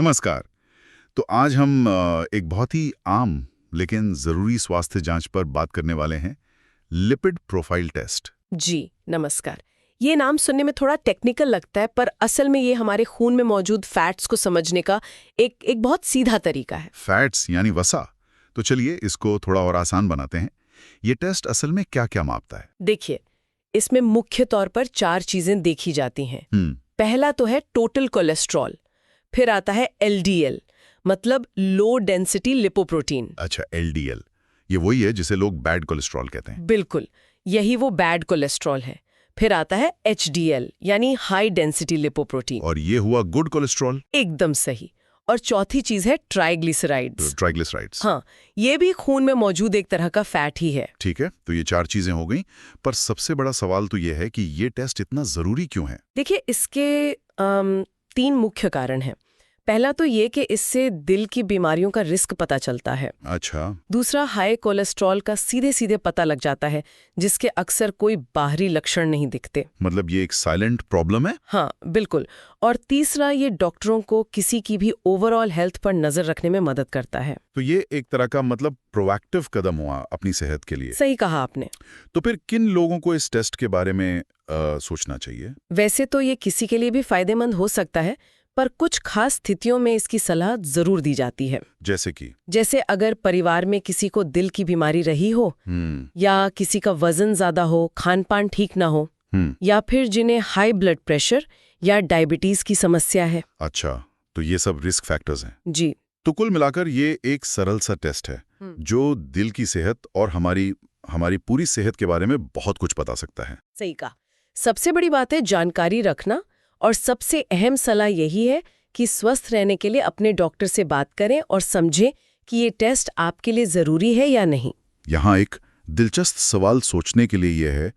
नमस्कार। तो आज हम एक बहुत ही आम लेकिन ज़रूरी स्वास्थ्य जांच पर बात करने वाले हैं, लिपिड प्रोफाइल टेस्ट। जी नमस्कार। ये नाम सुनने में थोड़ा टेक्निकल लगता है, पर असल में ये हमारे खून में मौजूद फैट्स को समझने का एक बहुत सीधा तरीका है। फैट्स यानी वसा। तो चलिए इसको थोड़ा और आसान बनाते हैं। ये टेस्ट असल में क्या-क्या मापता है? देखिए, इसमें मुख्य तौर पर 4 चीजें देखी जाती हैं। हम्म, पहला तो है टोटल कोलेस्ट्रॉल, फिर आता है एलडीएल, मतलब लो डेंसिटी लिपोप्रोटीन। अच्छा, एलडीएल। ये वही है जिसे लोग बैड कोलेस्ट्रॉल कहते हैं। बिल्कुल, यही वो बैड कोलेस्ट्रॉल है। फिर आता है एचडीएल, यानी हाई डेंसिटी लिपोप्रोटीन। और ये हुआ गुड कोलेस्ट्रॉल, एकदम सही। और चौथी चीज है ट्राइग्लिसराइड्स। ट्राइग्लिसराइड्स। हाँ, ये भी खून में मौजूद एक तरह का फैट ही है। ठीक है, तो ये 4 चीजें हो गई। पर सबसे बड़ा सवाल तो ये है कि ये टेस्ट इतना जरूरी क्यों है? देखिए, इसके 3 मुख्य कारण हैं। पहला तो ये कि इससे दिल की बीमारियों का रिस्क पता चलता है। अच्छा। दूसरा, हाई कोलेस्ट्रॉल का सीधे सीधे पता लग जाता है, जिसके अक्सर कोई बाहरी लक्षण नहीं दिखते। मतलब ये एक साइलेंट प्रॉब्लम है? हाँ, बिल्कुल। और तीसरा, ये डॉक्टरों को किसी की भी ओवरऑल हेल्थ पर नजर रखने में मदद करता है। तो ये एक तरह का मतलब प्रोएक्टिव कदम हुआ अपनी सेहत के लिए। सही कहा आपने। तो फिर किन लोगों को इस टेस्ट के बारे में सोचना चाहिए? वैसे तो ये किसी के लिए भी फायदेमंद हो सकता है, पर कुछ खास स्थितियों में इसकी सलाह जरूर दी जाती है। जैसे अगर परिवार में किसी को दिल की बीमारी रही हो, या किसी का वजन ज्यादा हो, खान-पान ठीक ना हो, या फिर जिन्हें हाई ब्लड प्रेशर या डायबिटीज की समस्या है। अच्छा, तो ये सब रिस्क फैक्टर्स हैं। जी। तो कुल मिलाकर ये एक सरल सा टेस्ट है जो दिल की सेहत और हमारी पूरी सेहत के बारे में बहुत कुछ बता सकता है। सही कहा। सबसे बड़ी बात है जानकारी रखना, और सबसे अहम सलाह यही है कि स्वस्थ रहने के लिए अपने डॉक्टर से बात करें और समझें कि ये टेस्ट आपके लिए जरूरी है या नहीं। यहाँ एक दिलचस्प सवाल सोचने के लिए यह है,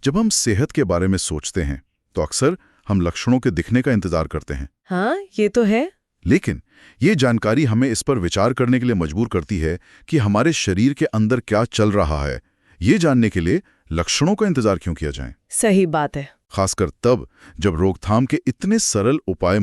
जब हम सेहत के बारे में सोचते हैं तो अक्सर हम लक्षणों के दिखने का इंतजार करते हैं। हाँ, ये तो है। लेकिन ये जानकारी हमें इस पर विचार करने के लिए मजबूर करती है कि हमारे शरीर के अंदर क्या चल रहा है। ये जानने के लिए लक्षणों का इंतजार क्यों किया जाए? सही बात है। खासकर तब जब रोकथाम के इतने सरल उपाय